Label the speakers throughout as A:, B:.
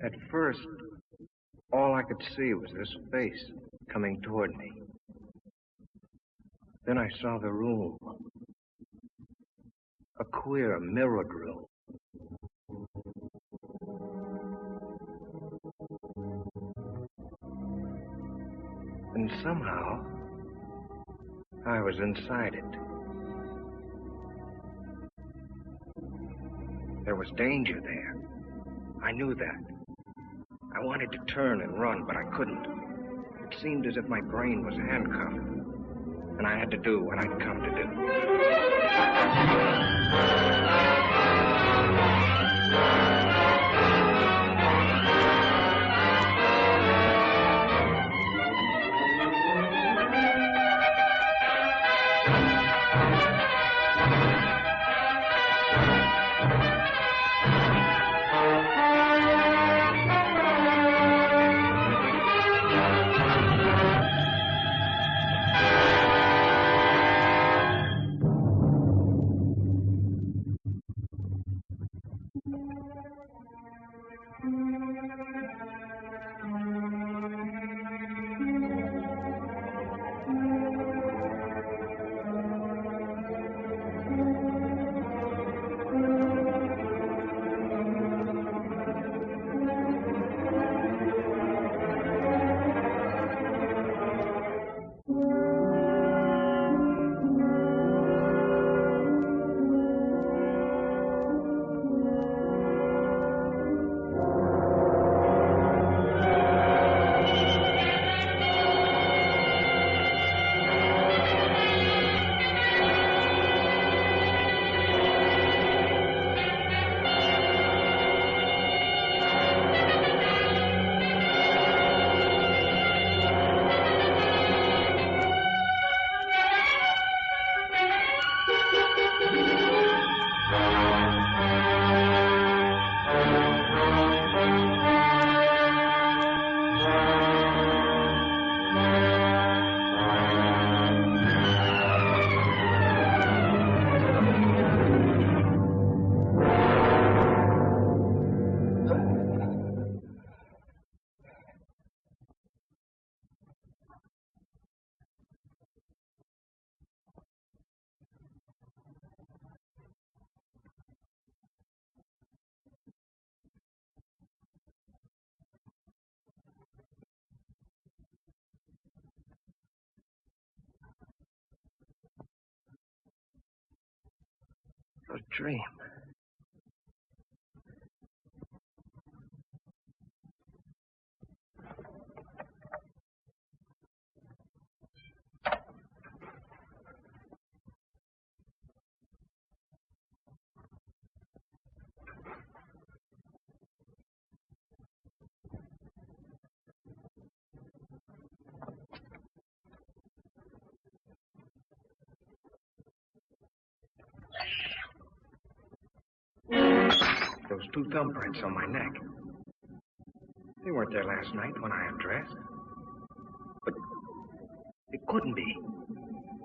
A: At first, all I could see was this face coming toward me. Then I saw the room. A queer, mirrored room. And somehow, I was inside it. There was danger there. I knew that. I wanted to turn and run, but I couldn't. It seemed as if my brain was handcuffed, and I had to do what I'd come to do. A dream. Those two thumbprints on my neck. They weren't there last night when I undressed. But it couldn't be.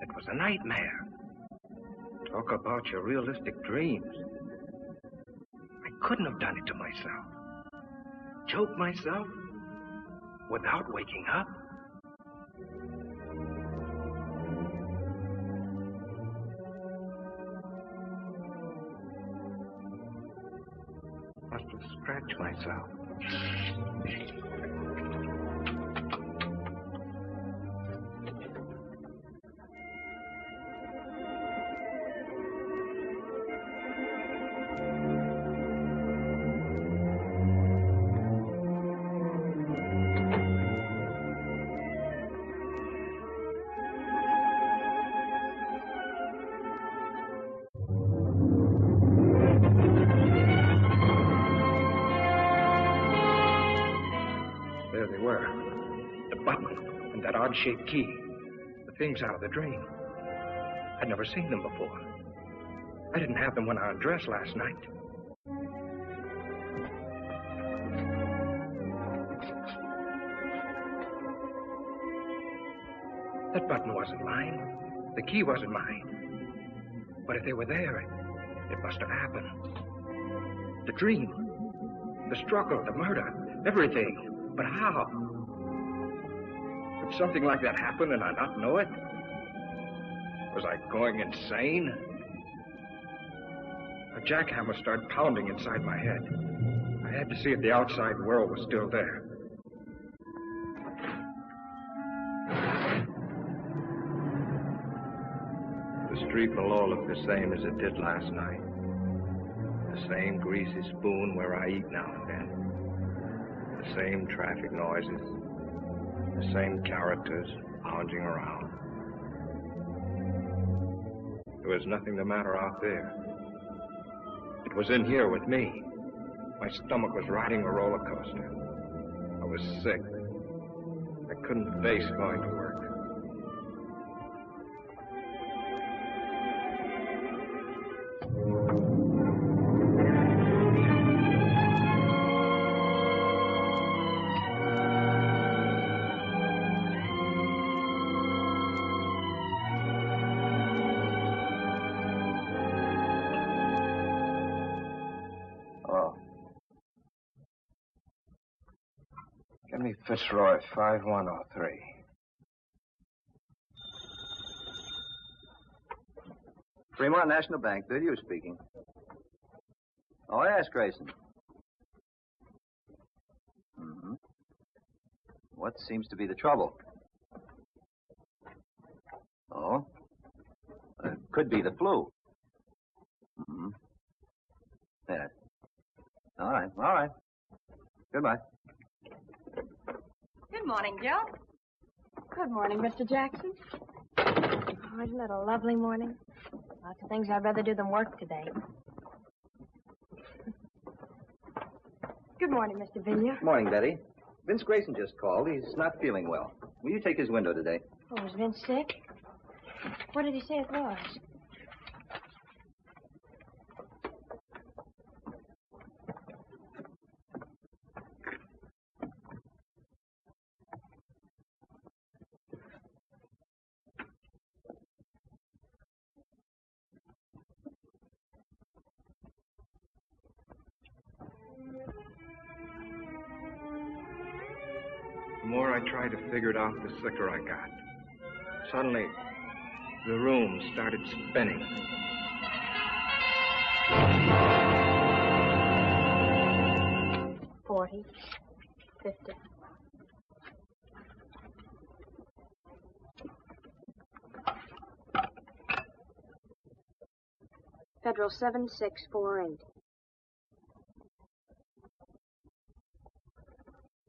A: It was a nightmare. Talk about your realistic dreams. I couldn't have done it to myself. Choke myself without waking up. Must have scratched myself. There they were. The button and that odd-shaped key. The things out of the dream. I'd never seen them before. I didn't have them when I undressed last night. That button wasn't mine. The key wasn't mine. But if they were there, it must have happened. The dream. The struggle, the murder, everything. But how? Could something like that happen and I not know it? Was I going insane? A jackhammer started pounding inside my head. I had to see if the outside world was still there. The street below looked the same as it did last night. The same greasy spoon where I eat now and then. The same traffic noises. The same characters lounging around. There was nothing the matter out there. It was in here with me. My stomach was riding a roller coaster. I was sick. I couldn't face going to work. Give me Fitzroy, 5103.
B: Fremont National Bank, Video speaking. Oh, yes, Grayson. Mm-hmm. What seems to be the trouble? Oh? Could be the flu. Mm-hmm. Yes. All right. Goodbye.
C: Good morning, Joe.
D: Good morning, Mr. Jackson. Oh, isn't it a lovely morning? Lots of things I'd rather do than work today. Good morning, Mr. Villiers.
B: Morning, Betty. Vince Grayson just called. He's not feeling well. Will you take his window today?
D: Oh, is Vince sick? What did he say it was?
A: The more I tried to figure it out, the sicker I got. Suddenly, the room started spinning. $40, $50.
D: Federal 7648.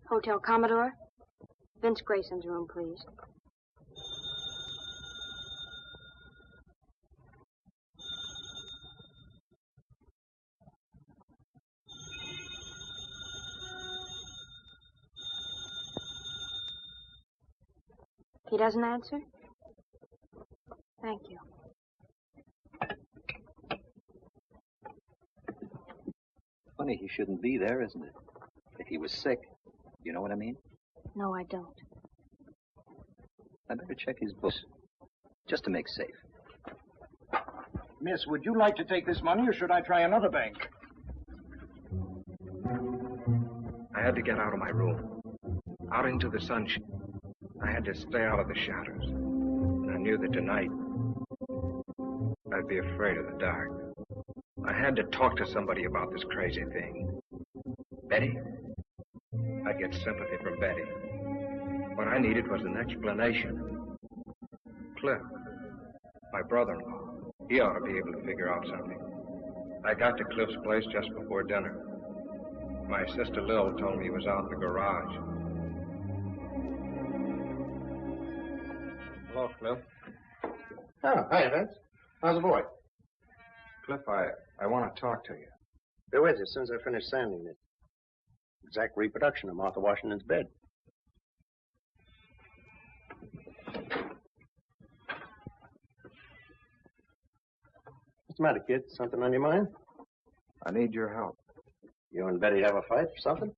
D: Hotel Commodore. Vince Grayson's room, please. He doesn't answer? Thank you.
B: Funny he shouldn't be there, isn't it? If he was sick. You know what I mean?
D: No, I don't.
B: I better check his books, just to make safe.
E: Miss, would you like to take this money, or should I try another bank?
A: I had to get out of my room, out into the sunshine. I had to stay out of the shadows. And I knew that tonight, I'd be afraid of the dark. I had to talk to somebody about this crazy thing. Betty? I'd get sympathy from Betty. What I needed was an explanation. Cliff, my brother-in-law, he ought to be able to figure out something. I got to Cliff's place just before dinner. My sister Lil told me he was out in the garage. Hello, Cliff.
F: Oh, hi, Vince. How's the boy?
A: Cliff, I want to talk to you.
F: Be with you as soon as I finish sanding it. Exact reproduction of Martha Washington's bed. What's the matter, kid? Something on your mind?
A: I need your help.
F: You and Betty have a fight or something?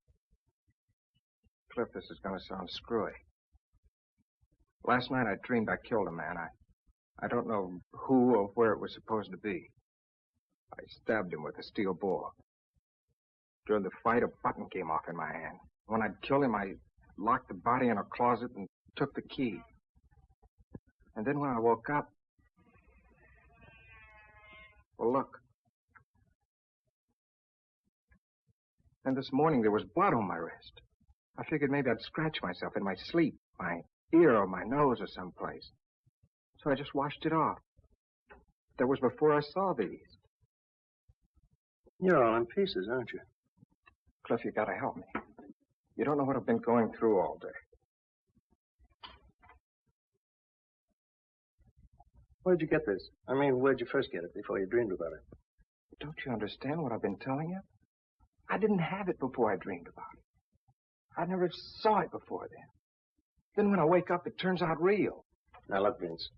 A: Cliff, this is going to sound screwy. Last night I dreamed I killed a man. I don't know who or where it was supposed to be. I stabbed him with a steel ball. During the fight, a button came off in my hand. When I'd killed him, I locked the body in a closet and took the key. And then when I woke up... Well, look. And this morning there was blood on my wrist. I figured maybe I'd scratch myself in my sleep, my ear or my nose or someplace. So I just washed it off. That was before I saw these.
F: You're all in pieces, aren't you?
A: Cliff, you gotta help me. You don't know what I've been going through all day.
F: Where'd you get this? I mean, where'd you first get it before you dreamed about it?
A: Don't you understand what I've been telling you? I didn't have it before I dreamed about it. I never saw it before then. Then when I wake up, it turns out real.
F: Now, look, Vince.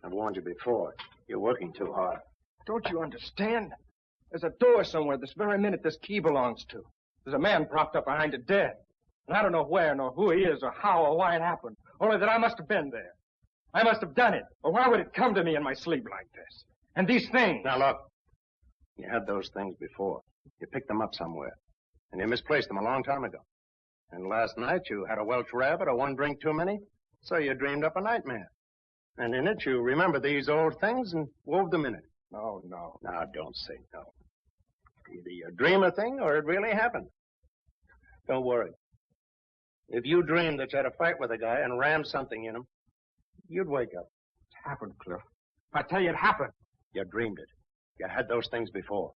F: I've warned you before. You're working too hard.
A: Don't you understand? There's a door somewhere this very minute this key belongs to. There's a man propped up behind it dead. And I don't know where, nor who he is, or how, or why it happened. Only that I must have been there. I must have done it. Or why would it come to me in my sleep like this? And these things...
F: Now, look. You had those things before. You picked them up somewhere. And you misplaced them a long time ago. And last night you had a Welsh rabbit or one drink too many, so you dreamed up a nightmare. And in it you remembered these old things and wove them in it.
A: No.
F: Now, don't say no. Either you dream a thing or it really happened. Don't worry. If you dreamed that you had a fight with a guy and rammed something in him, you'd wake up.
A: It happened, Cliff. I tell you, it happened.
F: You dreamed it. You had those things before.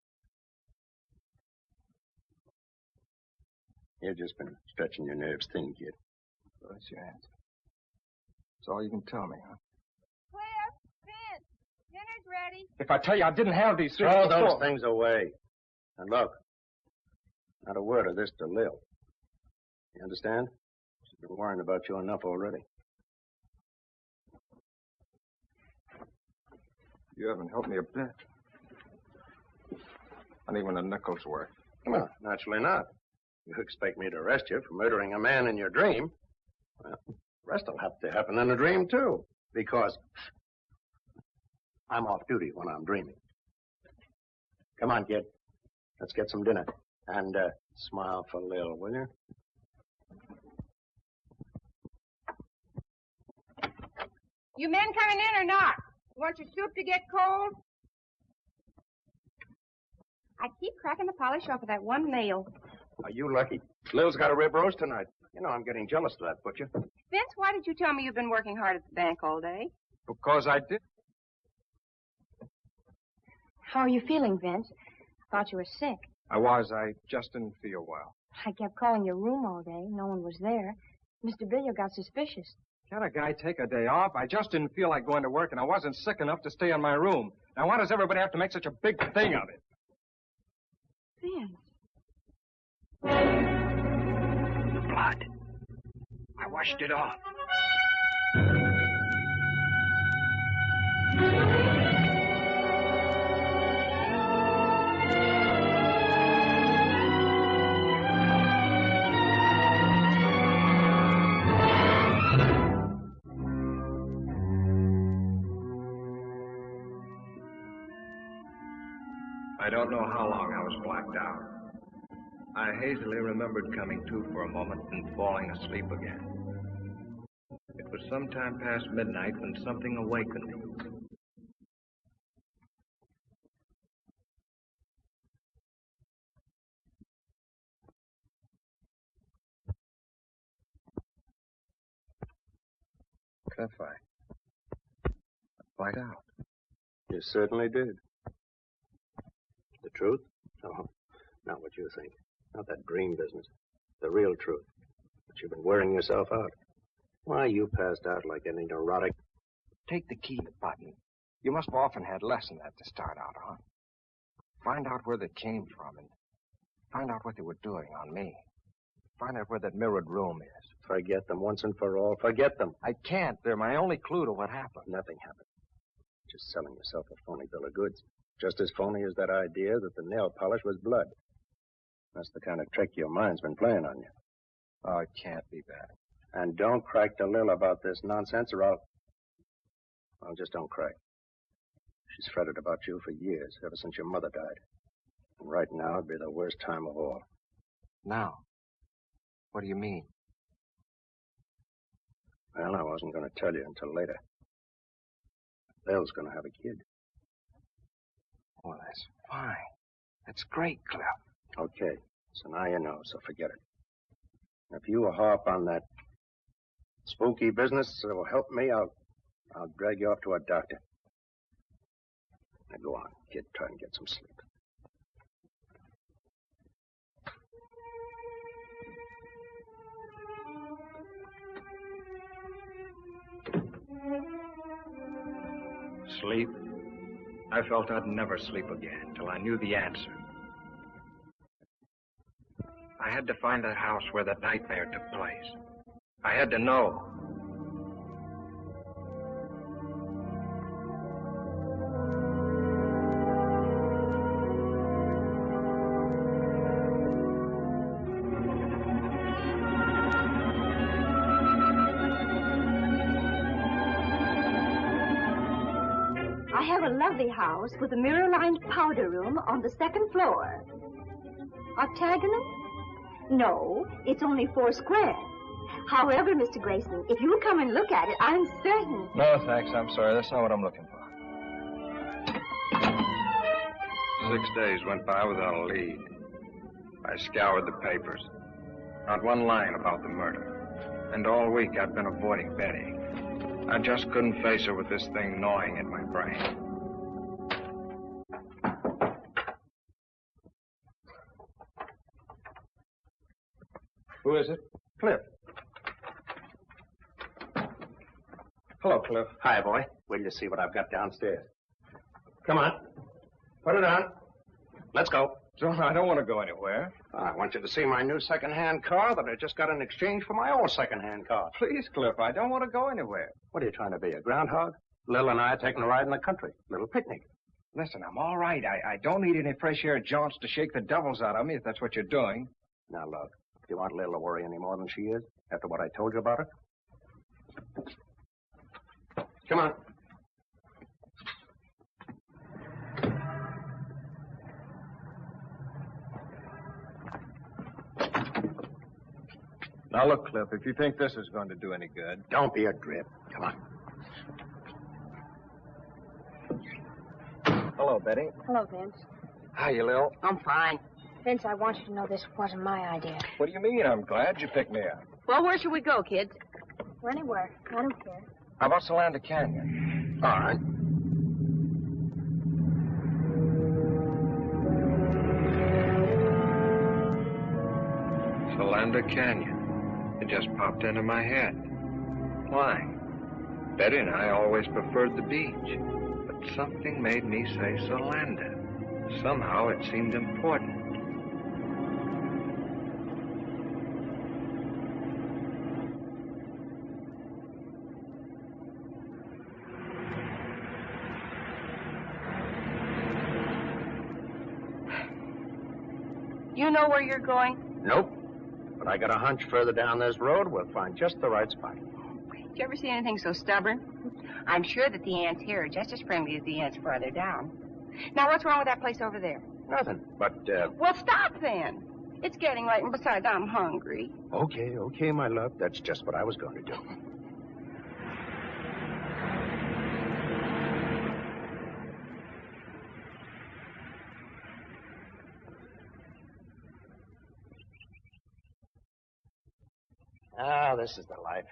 F: You've just been stretching your nerves thin, kid.
A: So that's your answer. That's all you can tell me, huh?
C: Cliff, Vince, dinner's ready.
A: If I tell you I didn't have these things
F: Throw
A: before...
F: those things away. And look, not a word of this to Lil. You understand? She's been worrying about you enough already.
A: You haven't helped me a bit. Not even a nickel's worth.
F: Well, naturally not. You expect me to arrest you for murdering a man in your dream? Well, the rest will have to happen in a dream, too. Because I'm off duty when I'm dreaming. Come on, kid. Let's get some dinner. And smile for Lil, will you?
C: You men coming in or not? You want your soup to get cold? I keep cracking the polish off of that one nail.
F: Are you lucky? Lil's got a rib roast tonight. You know I'm getting jealous of that, butcher.
C: Vince, why did you tell me you've been working hard at the bank all day?
A: Because I did.
D: How are you feeling, Vince? I thought you were sick.
A: I was. I just didn't feel well.
D: I kept calling your room all day. No one was there. Mr. Billiard got suspicious.
A: Can't a guy take a day off? I just didn't feel like going to work, and I wasn't sick enough to stay in my room. Now, why does everybody have to make such a big thing of it?
D: Vince.
A: Blood. I washed it off. I don't know how long I was blacked out. I hazily remembered coming to for a moment and falling asleep again. It was sometime past midnight when something awakened me. Cliff, I blacked out.
F: You certainly did. The truth? Oh, not what you think. Not that dream business. The real truth. But you've been wearing yourself out. Why, you passed out like any neurotic.
A: Take the key to the button. You must have often had less than that to start out on. Find out where they came from and find out what they were doing on me. Find out where that mirrored room is.
F: Forget them once and for all. Forget them.
A: I can't. They're my only clue to what happened.
F: Nothing happened. Just selling yourself a phony bill of goods. Just as phony as that idea that the nail polish was blood. That's the kind of trick your mind's been playing on you.
A: Oh, it can't be that.
F: And don't crack to Lil about this nonsense or I'll... Well, just don't crack. She's fretted about you for years, ever since your mother died. And right now it'd be the worst time of all.
A: Now? What do you mean?
F: Well, I wasn't going to tell you until later. Bill's going to have a kid.
A: Well, that's fine. That's great, Cliff.
F: Okay, so now you know, so forget it. If you harp on that spooky business that will help me, I'll drag you off to a doctor. Now go on, kid, try and get some sleep.
A: Sleep? I felt I'd never sleep again till I knew the answer. I had to find that house where that nightmare took place. I had to know.
G: I have a lovely house with a mirror-lined powder room on the second floor. Octagonal? No, it's only 4 square. However, Mr. Grayson, if you'll come and look at it, I'm certain...
A: No, thanks. I'm sorry. That's not what I'm looking for. 6 days went by without a lead. I scoured the papers. Not one line about the murder. And all week I'd been avoiding Betty. I just couldn't face her with this thing gnawing at my brain. Who is it?
F: Cliff.
A: Hello, Cliff.
F: Hi, boy. Wait till you see what I've got downstairs. Come on. Put it on. Let's go.
A: John, I don't want to go anywhere.
F: I want you to see my new second-hand car that I just got in exchange for my old second-hand car.
A: Please, Cliff, I don't want to go anywhere.
F: What are you trying to be, a groundhog? Lil and I are taking a ride in the country. Little picnic.
A: Listen, I'm all right. I don't need any fresh air jaunts to shake the devils out of me, if that's what you're doing.
F: Now, look, do you want Lil to worry any more than she is after what I told you about her? Come on.
A: Now, look, Cliff, if you think this is going to do any good...
F: Don't be a drip. Come on.
A: Hello, Betty.
D: Hello, Vince.
A: Hi, Lil.
C: I'm fine.
D: Vince, I want you to know this wasn't my idea.
A: What do you mean? I'm glad you picked me up.
C: Well, where should we go, kids?
D: Or anywhere. I don't care.
A: How about Solanda Canyon?
F: All right.
A: Solanda Canyon. It just popped into my head. Why? Betty and I always preferred the beach. But something made me say Solanda. Somehow it seemed important.
C: You know where you're going?
F: Nope. But I got a hunch further down this road, we'll find just the right spot.
C: Did you ever see anything so stubborn? I'm sure that the ants here are just as friendly as the ants farther down. Now, what's wrong with that place over there?
F: Nothing. But,
C: Well, stop then. It's getting late, and besides, I'm hungry.
F: Okay, my love. That's just what I was going to do. Ah, this is the life.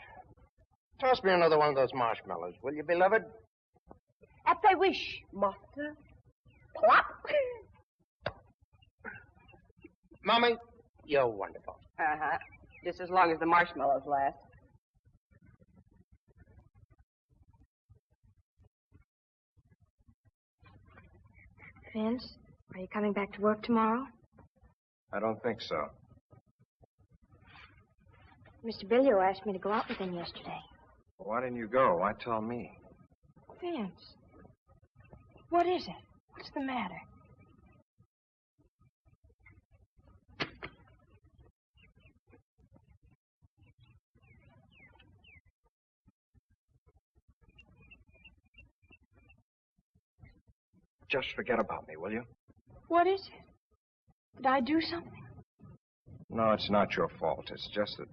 F: Toss me another one of those marshmallows, will you, beloved?
C: At thy wish, master. Plop.
F: Mommy, you're wonderful.
C: Uh-huh. Just as long as the marshmallows last.
D: Vince, are you coming back to work tomorrow?
A: I don't think so.
D: Mr. Billio asked me to go out with him yesterday.
A: Well, why didn't you go? Why tell me?
D: Vince, what is it? What's the matter?
A: Just forget about me, will you?
D: What is it? Did I do something?
H: No, it's not your fault. It's just that...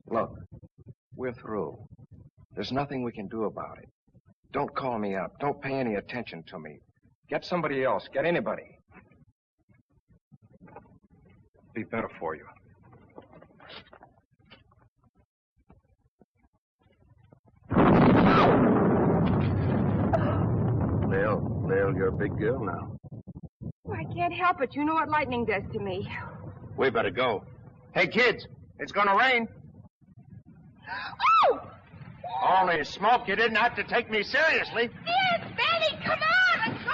H: Look, we're through. There's nothing we can do about it. Don't call me up. Don't pay any attention to me. Get somebody else. Get anybody. Be better for you.
F: Lil, you're a big girl now.
C: Oh, I can't help it. You know what lightning does to me.
F: We better go. Hey, kids, it's gonna rain.
C: Oh!
F: Only smoke, you didn't have to take me seriously.
C: Yes, Benny, come on, let's go!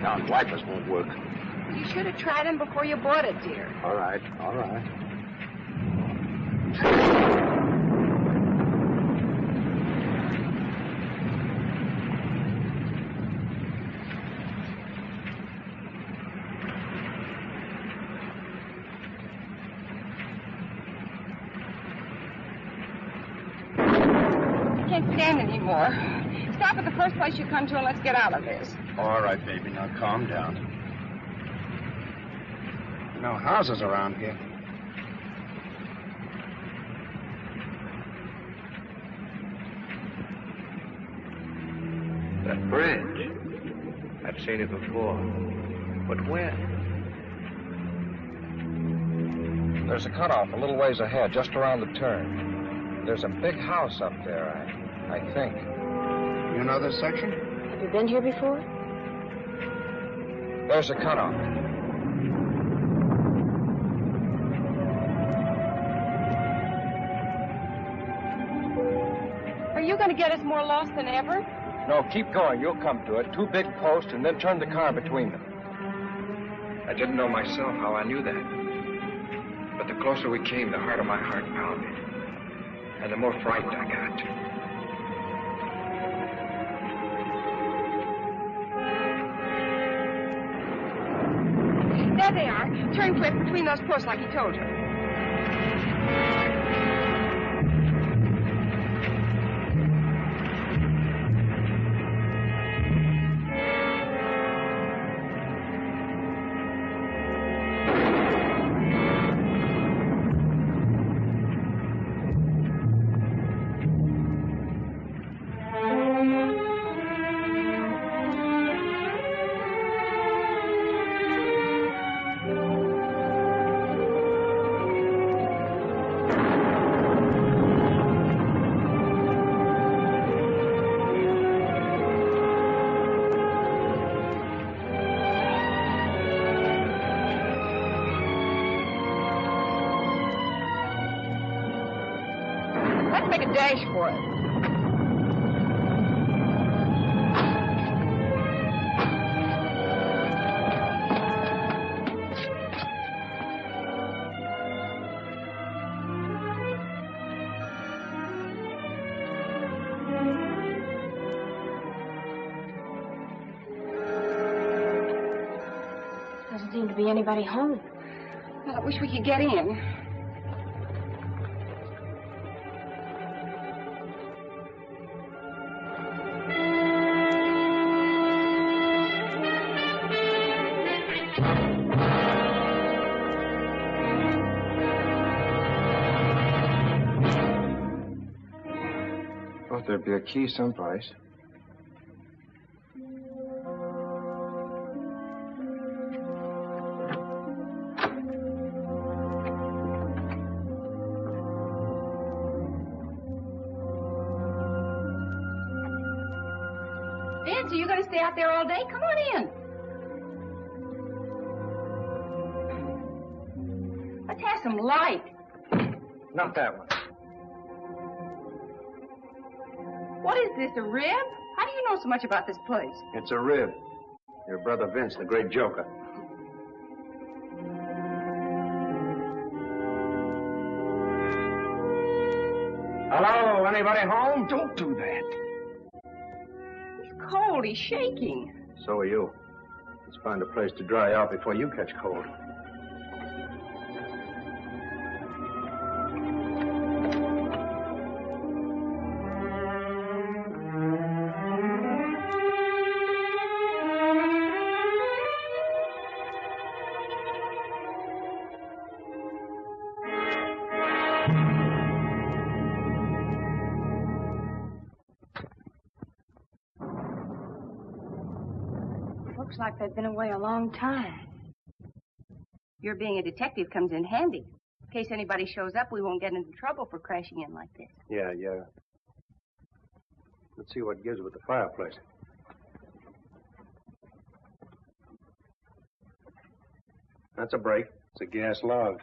F: Now, wipers won't work.
C: You should have tried them before you bought it, dear.
F: All right, all right.
C: I can't stand anymore. Stop at the first place you come to and let's get out of this.
F: All right, baby, now calm down.
H: No houses around here.
A: That bridge. I've seen it before. But where?
H: There's a cutoff a little ways ahead, just around the turn. There's a big house up there, I think.
F: You know this section?
D: Have you been here before?
H: There's a cutoff.
C: Are you going to get us more lost than ever?
H: No, keep going. You'll come to it. 2 big posts, and then turn the car between them. I didn't know myself how I knew that. But the closer we came, the harder my heart pounded. And the more frightened I got.
C: There they are. Turn Cliff between those posts like he told you. Let's make a dash for it.
D: Doesn't seem to be anybody home.
C: Well, I wish we could get in.
H: Thought there'd be a key someplace.
C: Vince, are you going to stay out there all day? Come on in. Let's have some light.
H: Not that one.
C: What is this, a rib? How do you know so much about this place?
F: It's a rib. Your brother Vince, the great joker.
H: anybody home?
E: Don't do that.
C: He's cold. He's shaking.
F: So are you. Let's find a place to dry out before you catch cold.
D: Looks like they've been away a long time.
C: Your being a detective comes in handy. In case anybody shows up, we won't get into trouble for crashing in like this.
F: Yeah. Let's see what gives with the fireplace. That's a break. It's a gas log.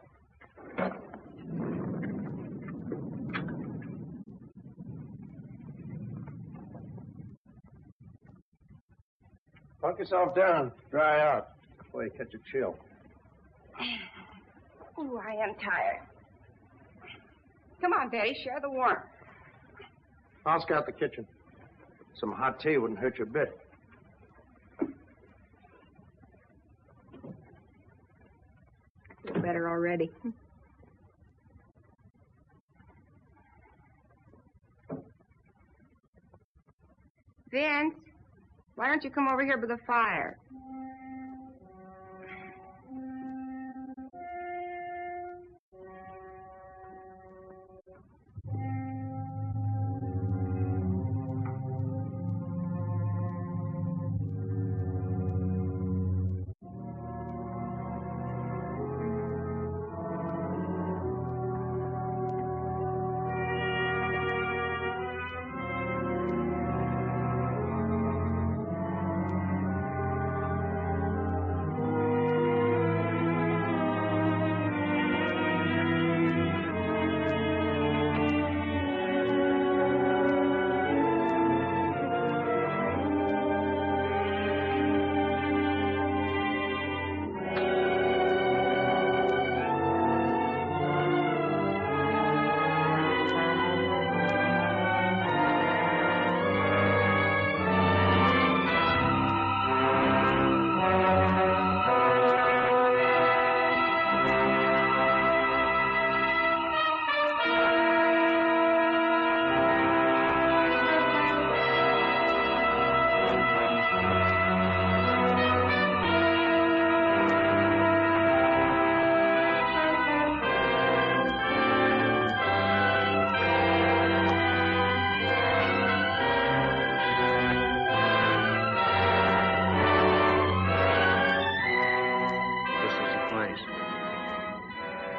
F: Punk yourself down. Dry out before you catch a chill.
C: Oh, I am tired. Come on, Betty, share the warmth.
F: I'll scout the kitchen. Some hot tea wouldn't hurt you a bit.
C: I feel better already. Vince, why don't you come over here by the fire?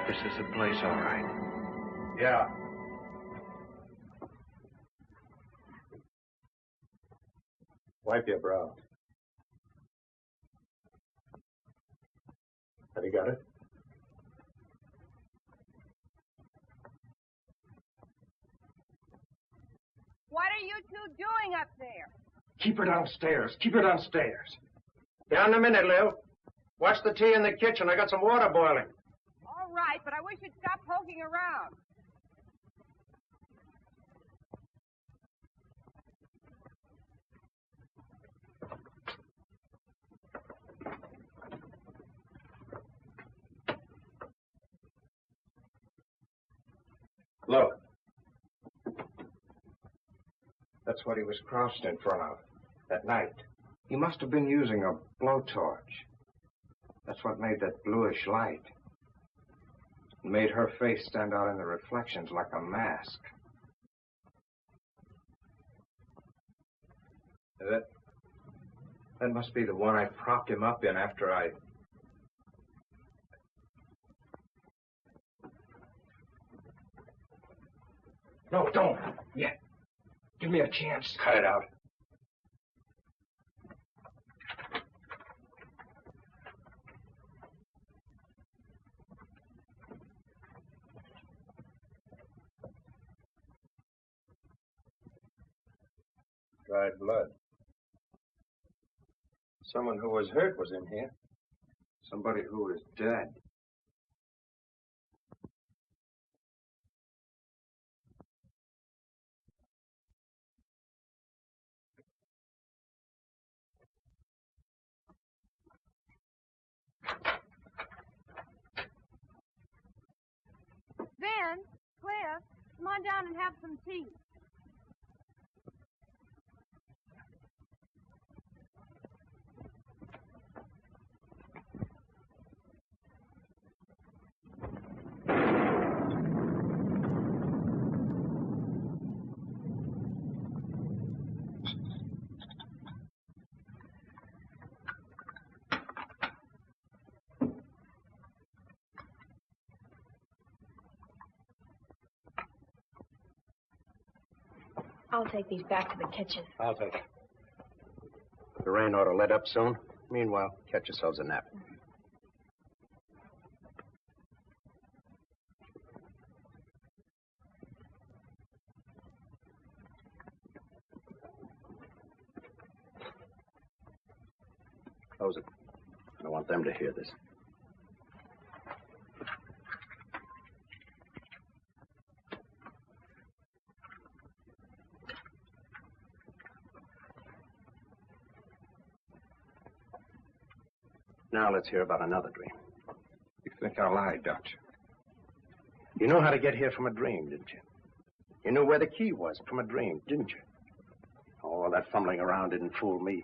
H: This is the place, all right.
F: Yeah. Wipe your brow. Have you got it?
C: What are you two doing up there?
H: Keep her downstairs. Keep her downstairs. Down in a minute, Lil. Watch the tea in the kitchen. I got some water boiling.
C: All right, but I wish you'd stop poking around.
H: Look. That's what he was crouched in front of that night. He must have been using a blowtorch. That's what made that bluish light. It made her face stand out in the reflections like a mask. That must be the one I propped him up in after I... No, don't. Yet. Give me a chance. Cut it out.
F: Dried blood. Someone who was hurt was in here.
H: Somebody who is dead.
D: Vin, Cliff, come on down and have some tea. I'll take these back to the kitchen.
F: I'll take it. The rain ought to let up soon. Meanwhile, catch yourselves a nap. Close it. I don't want them to hear this. Now let's hear about another dream.
H: You think I lied, don't you?
F: You know how to get here from a dream, didn't you? You knew where the key was from a dream, didn't you? Oh, that fumbling around didn't fool me.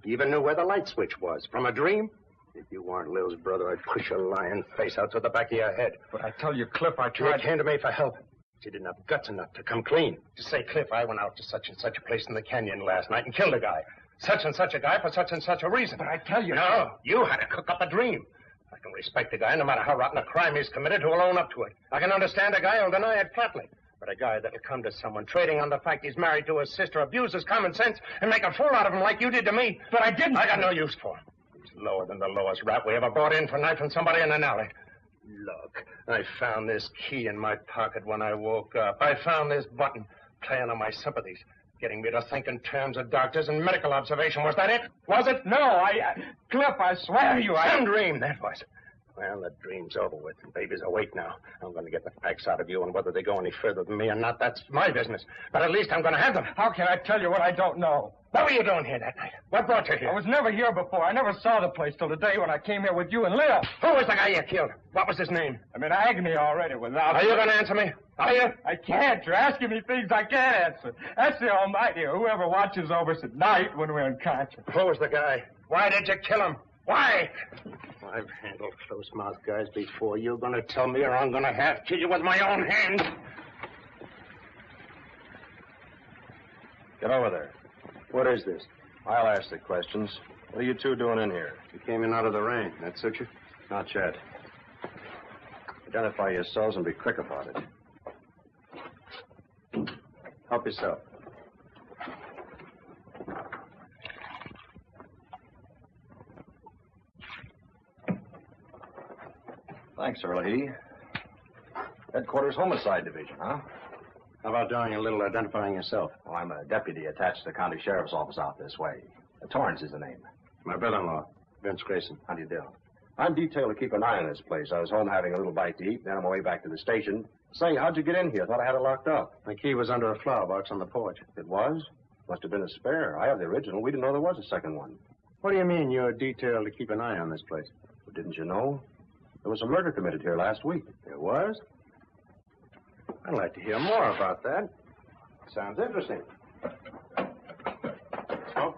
F: You even knew where the light switch was from a dream. If you weren't Lil's brother, I'd push your lying face out to the back of your head.
H: But I tell you, Cliff, I tried.
F: You came to me for help. But you didn't have guts enough to come clean. To say, Cliff, I went out to such and such a place in the canyon last night and killed a guy. Such and such a guy for such and such a reason.
H: But I tell you...
F: No, you had to cook up a dream. I can respect a guy, no matter how rotten a crime he's committed, who will own up to it. I can understand a guy who'll deny it flatly. But a guy that'll come to someone trading on the fact he's married to his sister, abuse his common sense, and make a fool out of him like you did to me.
H: But I didn't...
F: I got no use for him. He's lower than the lowest rat we ever brought in for knifing somebody in an alley. Look, I found this key in my pocket when I woke up. I found this button playing on my sympathies, getting me to think in terms of doctors and medical observation. Was that it? Was it?
H: No, Cliff, I swear to you,
F: Some dream, that was. Well, the dream's over with. The baby's awake now. I'm going to get the facts out of you, and whether they go any further than me or not, that's my business. But at least I'm going to have them.
H: How can I tell you what I don't know?
F: What were you doing here that night? What brought you here?
H: I was never here before. I never saw the place till the day when I came here with you and Lil.
F: Who was the guy you killed? What was his name?
H: I'm in agony already without...
F: Are you going to answer me? Are you?
H: I can't. You're asking me things I can't answer. That's the Almighty, or whoever watches over us at night when we're unconscious.
F: Who was the guy? Why did you kill him? Why? I've handled close-mouthed guys before. You're going to tell me, or I'm going to have to kill you with my own hands.
I: Get over there.
F: What is this?
I: I'll ask the questions. What are you two doing in here?
F: You came in out of the rain. That suit you?
I: Not yet. Identify yourselves and be quick about it.
F: Help yourself.
I: Thanks, Early. Headquarters Homicide Division, huh?
F: How about doing a little identifying yourself?
I: Well, I'm a deputy attached to the county sheriff's office out this way. Torrance is the name.
F: My brother-in-law, Vince Grayson.
I: How do you do? I'm detailed to keep an eye on this place. I was home having a little bite to eat, then on my way back to the station. Say, how'd you get in here? Thought I had it locked up.
F: The key was under a flower box on the porch.
I: It was? Must have been a spare. I have the original. We didn't know there was a second one.
F: What do you mean you're detailed to keep an eye on this place?
I: Well, didn't you know? There was a murder committed here last week.
F: There was? I'd like to hear more about that. Sounds interesting.
I: Oh?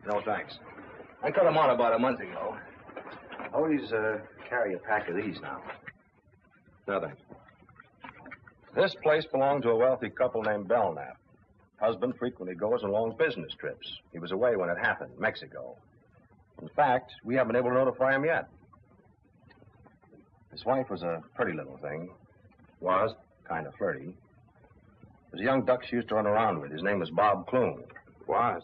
I: No, thanks. I cut them on about a month ago. Always carry a pack of these now. No, thanks. This place belonged to a wealthy couple named Belknap. Husband frequently goes on long business trips. He was away when it happened, Mexico. In fact, we haven't been able to notify him yet. His wife was a pretty little thing. Was kind of flirty. There's a young duck she used to run around with. His name was Bob Clune.
F: Was?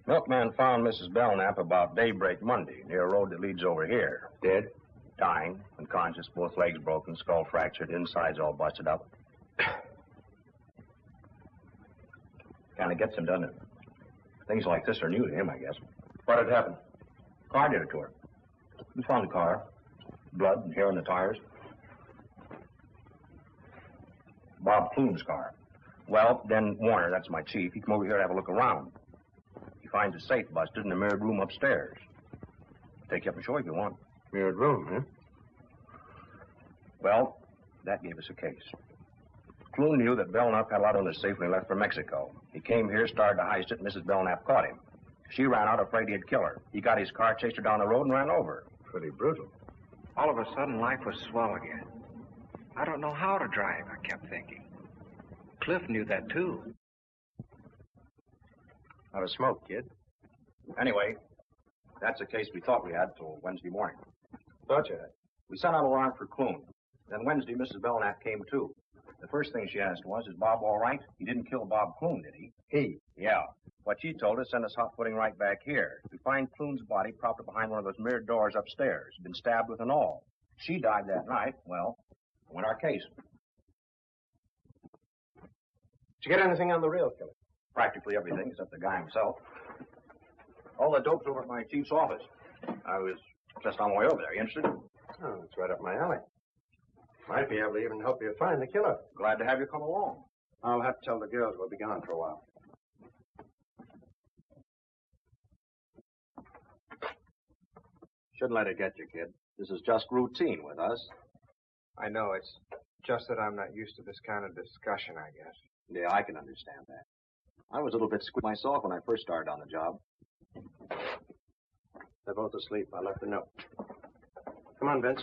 I: Milkman found Mrs. Belknap about daybreak Monday, near a road that leads over here.
F: Dead?
I: Dying, unconscious, both legs broken, skull fractured, insides all busted up. Kind of gets him, doesn't it? Things like this are new to him, I guess.
F: What had happened?
I: Car did it to her. We found the car. Blood and hair on the tires. Bob Clune's car. Well, then Warner, that's my chief, he come over here to have a look around. He finds a safe busted in a mirrored room upstairs. Take you up and show you if you want.
F: Mirrored room, huh?
I: Well, That gave us a case. Clune knew that Belknap had a lot in his safe when he left for Mexico. He came here, started to heist it, and Mrs. Belknap caught him. She ran out afraid he'd kill her. He got his car, chased her down the road, and ran over her.
F: Pretty brutal.
A: All of a sudden, life was swell again. I don't know how to drive, I kept thinking. Cliff knew that, too.
I: Not a smoke, kid. Anyway, that's the case we thought we had till Wednesday morning.
F: Thought you had.
I: We sent out a warrant for Clune. Then Wednesday, Mrs. Belknap came, too. The first thing she asked was, is Bob all right? He didn't kill Bob Clune, did he?
F: He?
I: Yeah. What she told us sent us hot-footing right back here. We find Clune's body propped up behind one of those mirrored doors upstairs. Been stabbed with an awl. She died that night. Well, win our case.
F: Did you get anything on the real killer?
I: Practically everything except the guy himself. All the dope's over at my chief's office. I was just on the way over there. You interested?
F: Oh, it's right up my alley. Might be able to even help you find the killer.
I: Glad to have you come along.
F: I'll have to tell the girls we'll be gone for a while.
I: Shouldn't let it get you, kid. This is just routine with us.
H: I know. It's just that I'm not used to this kind of discussion, I guess.
I: Yeah, I can understand that. I was a little bit squeaked myself when I first started on the job.
F: They're both asleep. I left a note. Come on, Vince.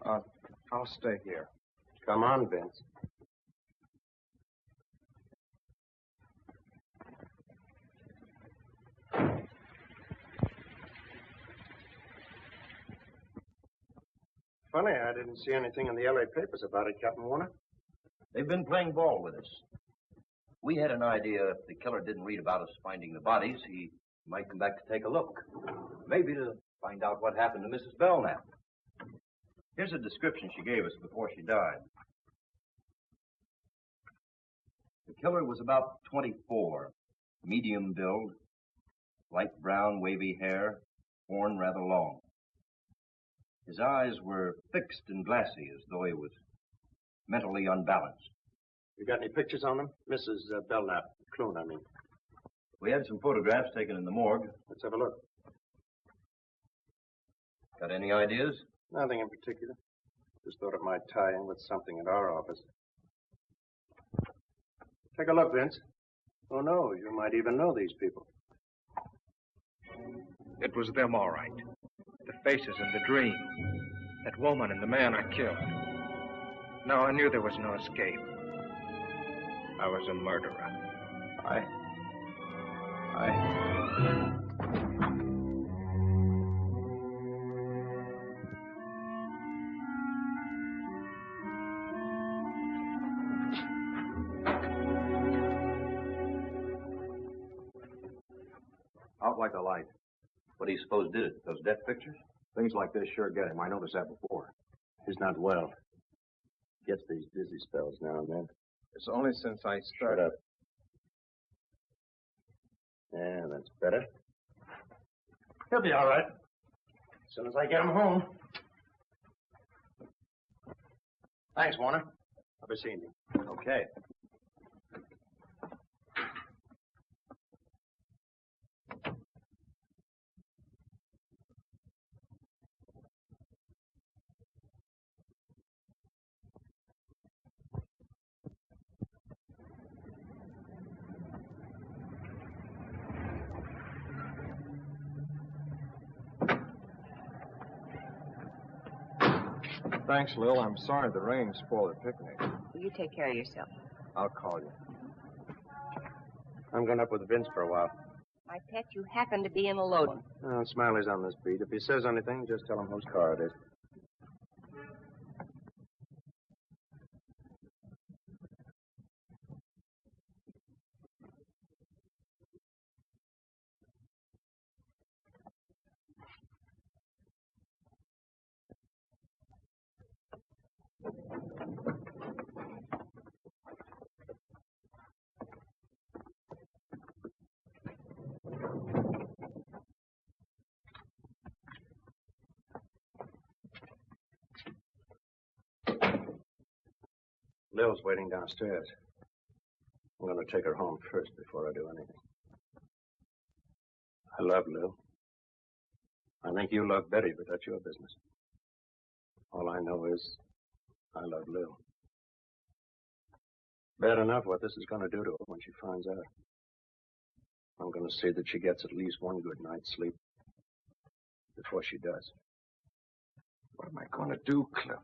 H: I'll stay here.
F: Come on, Vince. Funny, I didn't see anything in the LA papers about it, Captain Warner.
J: They've been playing ball with us. We had an idea if the killer didn't read about us finding the bodies, he might come back to take a look. Maybe to find out what happened to Mrs. Belknap. Here's a description she gave us before she died. The killer was about 24, medium build, light brown, wavy hair, worn rather long. His eyes were fixed and glassy, as though he was mentally unbalanced.
F: You got any pictures on them? Mrs. Belknap, Clune, I mean.
J: We had some photographs taken in the morgue.
F: Let's have a look.
J: Got any ideas?
F: Nothing in particular. Just thought it might tie in with something at our office. Take a look, Vince. Oh, no, you might even know these people.
A: It was them, all right. The faces in the dream. That woman and the man I killed. Now I knew there was no escape. I was a murderer.
I: Out like a light.
J: What do you suppose did it? Those death pictures?
I: Things like this sure get him. I noticed that before.
F: He's not well. Gets these dizzy spells now and then.
H: It's only since I
F: Shut
H: started.
F: up. Yeah, that's better. He'll be all right. As soon as I get him home. Thanks, Warner. I'll be seeing you.
I: Okay.
H: Thanks, Lil. I'm sorry the rain spoiled the picnic.
C: You take care of yourself.
H: I'll call you.
F: I'm going up with Vince for a while.
C: My pet, you happen to be in a load.
F: Oh, Smiley's on this beat. If he says anything, just tell him whose car it is. Lil's waiting downstairs. I'm going to take her home first before I do anything. I love Lil. I think you love Betty, but that's your business. All I know is I love Lil. Bad enough what this is going to do to her when she finds out. I'm going to see that she gets at least one good night's sleep before she does.
H: What am I going to do, Cliff?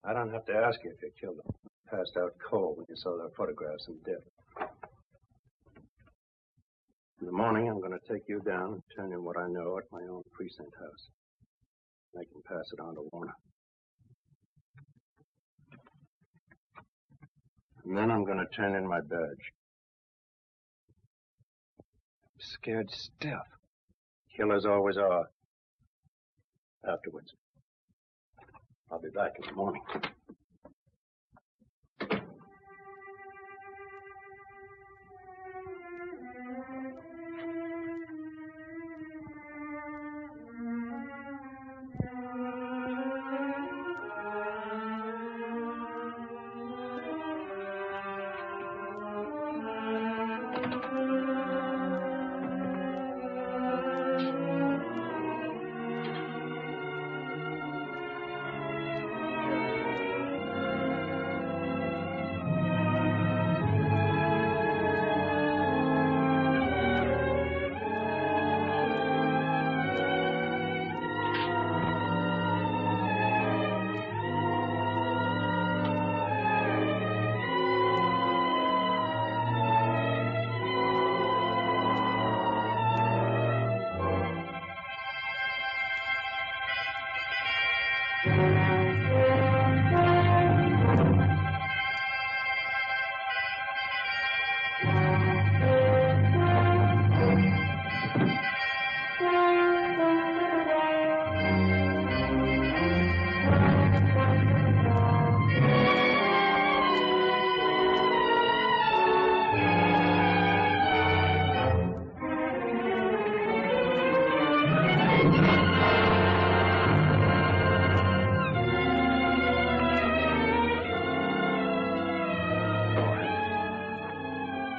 F: I don't have to ask you if you killed them. Passed out cold when you saw their photographs and dead. In the morning, I'm going to take you down and turn in what I know at my own precinct house. I can pass it on to Warner. And then I'm going to turn in my badge.
H: I'm scared stiff.
F: Killers always are. Afterwards. I'll be back in the morning.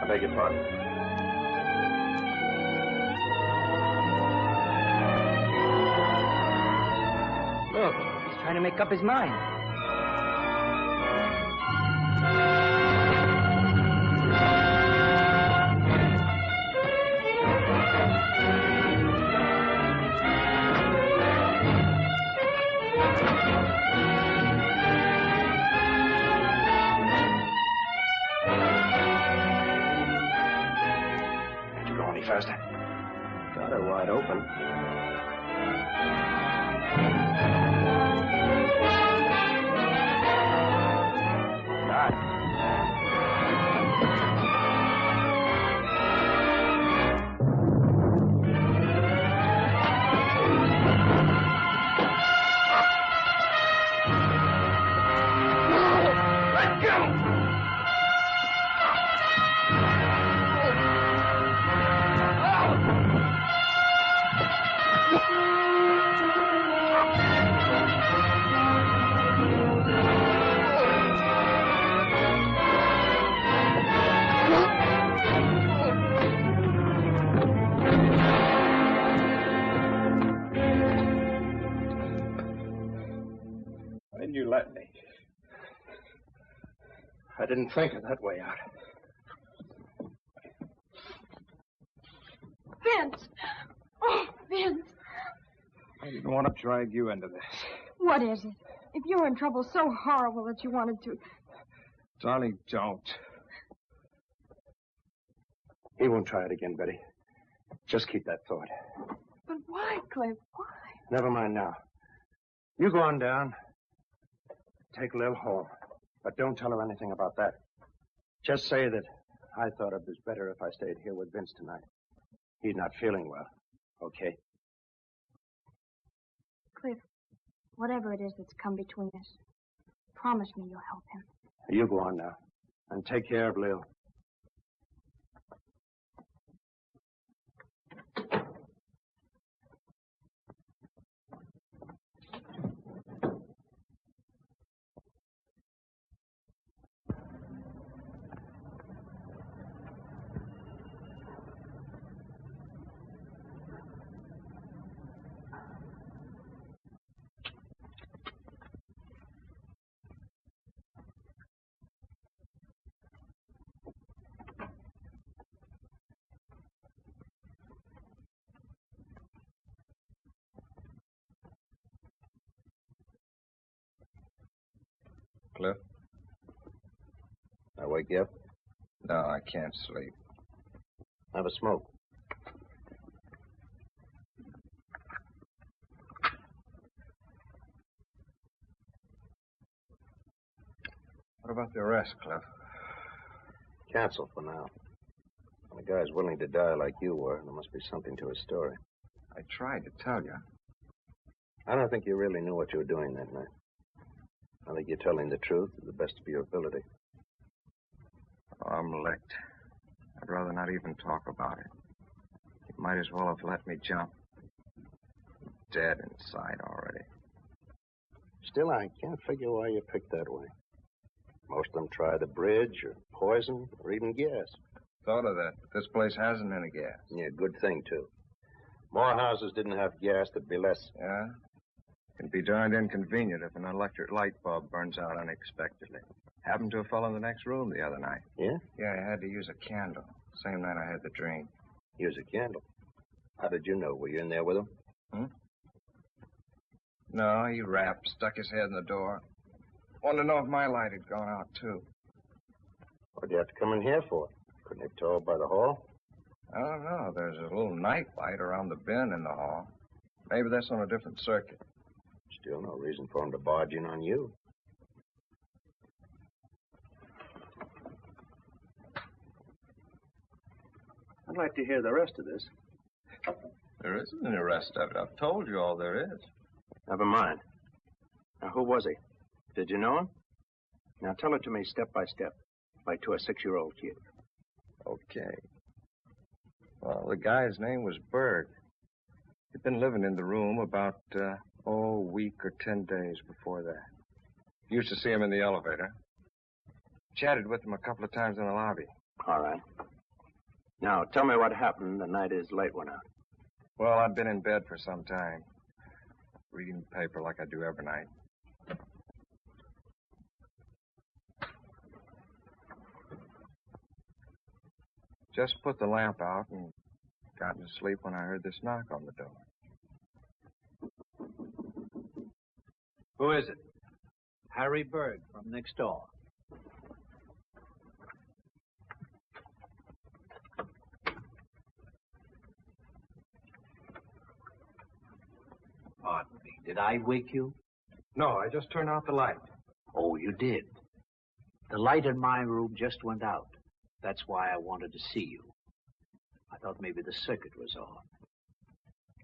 I: Beg your pardon.
K: Look, he's trying to make up his mind.
H: Faster.
F: Got her wide open.
H: Let go!
F: You let me. I didn't think of that way out.
D: Vince! Oh, Vince!
H: I didn't want to drag you into this.
D: What is it? If you're in trouble so horrible that you wanted to...
H: Darling, don't.
F: He won't try it again, Betty. Just keep that thought.
D: But why, Cliff? Why?
F: Never mind now. You go on down. Take Lil home. But don't tell her anything about that. Just say that I thought it was better if I stayed here with Vince tonight. He's not feeling well. Okay?
D: Cliff, whatever it is that's come between us, promise me you'll help him.
F: You go on now. And take care of Lil.
H: Cliff?
F: I wake you up?
H: No, I can't sleep.
F: Have a smoke.
H: What about the arrest, Cliff?
F: Cancel for now. When a guy's willing to die like you were, there must be something to his story.
H: I tried to tell you.
F: I don't think you really knew what you were doing that night. I think you're telling the truth to the best of your ability.
H: Oh, I'm licked. I'd rather not even talk about it. You might as well have let me jump. I'm dead inside already.
F: Still, I can't figure why you picked that way. Most of them try the bridge or poison or even gas.
H: Thought of that. But this place hasn't any gas.
F: Yeah, good thing, too. More houses didn't have gas, there'd be less.
H: Yeah? It'd be darned inconvenient if an electric light bulb burns out unexpectedly. Happened to a fellow in the next room the other night.
F: Yeah?
H: Yeah, I had to use a candle. Same night I had the dream.
F: Use a candle? How did you know? Were you in there with him?
H: No, he rapped, stuck his head in the door. Wanted to know if my light had gone out, too.
F: What'd you have to come in here for? Couldn't have told by the hall?
H: I don't know. There's a little night light around the bin in the hall. Maybe that's on a different circuit.
F: Still no reason for him to barge in on you.
B: I'd like to hear the rest of this.
H: There isn't any rest of it. I've told you all there is.
F: Never mind. Now, who was he? Did you know him? Now, tell it to me step by step, like to a 6-year-old kid.
H: Okay. Well, the guy's name was Berg. He'd been living in the room about, a week or 10 days before that. Used to see him in the elevator. Chatted with him a couple of times in the lobby.
F: All right. Now, tell me what happened the night his light went out.
H: Well, I'd been in bed for some time, reading the paper like I do every night. Just put the lamp out and got to sleep when I heard this knock on the door.
B: Who is it? Harry Berg from next door. Pardon me. Did I wake you?
H: No, I just turned out the light.
B: Oh, you did. The light in my room just went out. That's why I wanted to see you. I thought maybe the circuit was off.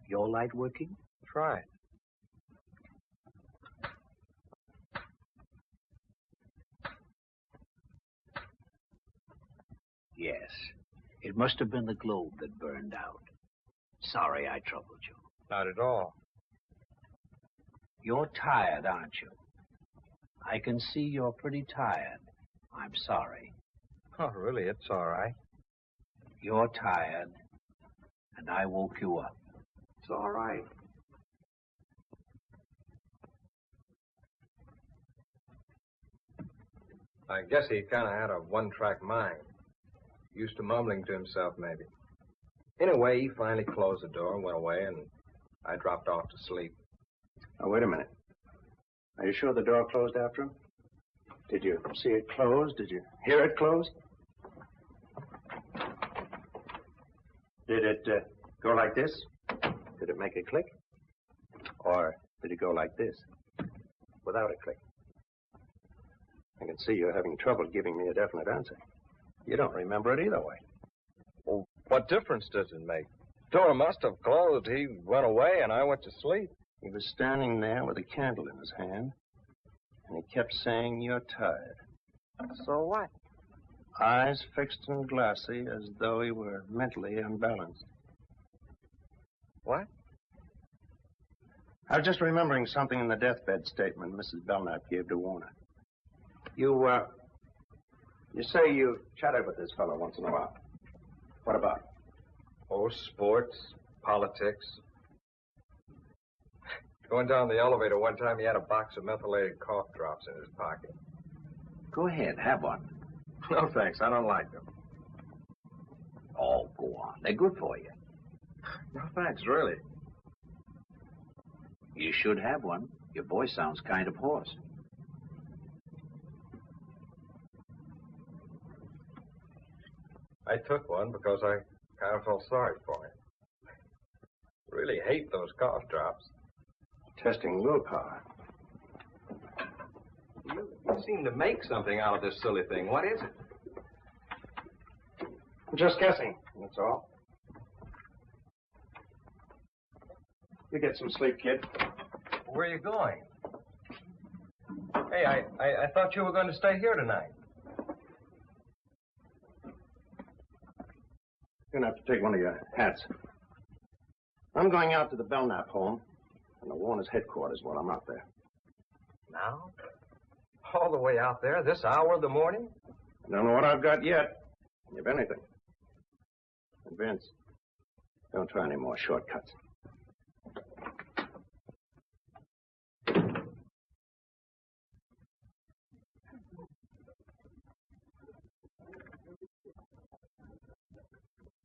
B: Your light working?
H: Try it.
B: Yes. It must have been the globe that burned out. Sorry I troubled you.
H: Not at all.
B: You're tired, aren't you? I can see you're pretty tired. I'm sorry.
H: Oh, really? It's all right.
B: You're tired, and I woke you up.
H: It's all right. I guess he kind of had a one-track mind. Used to mumbling to himself, maybe. Anyway, he finally closed the door and went away, and I dropped off to sleep.
F: Oh, wait a minute. Are you sure the door closed after him? Did you see it close? Did you hear it close? Did it go like this? Did it make a click? Or did it go like this? Without a click? I can see you're having trouble giving me a definite answer. You don't remember it either way.
H: Well, what difference does it make? Door must have closed. He went away, and I went to sleep.
F: He was standing there with a candle in his hand, and he kept saying, "You're tired."
H: So what?
F: Eyes fixed and glassy as though he were mentally unbalanced.
H: What?
F: I was just remembering something in the deathbed statement Mrs. Belknap gave to Warner. You say you chatted with this fellow once in a while. What about?
H: Oh, sports, politics. Going down the elevator one time, he had a box of methylated cough drops in his pocket.
B: Go ahead, have one.
H: No, thanks. I don't like them.
B: Oh, go on. They're good for you.
H: No, thanks, really.
B: You should have one. Your voice sounds kind of hoarse.
H: I took one because I kind of felt sorry for him. Really hate those cough drops.
F: Testing willpower.
H: You seem to make something out of this silly thing. What is it?
F: I'm just guessing, that's all. You get some sleep, kid.
H: Where are you going? Hey, I thought you were going to stay here tonight.
F: You're going to have to take one of your hats. I'm going out to the Belknap home and the Warner's headquarters while I'm out there.
H: Now? All the way out there, this hour of the morning?
F: I don't know what I've got yet, if anything. And Vince, don't try any more shortcuts.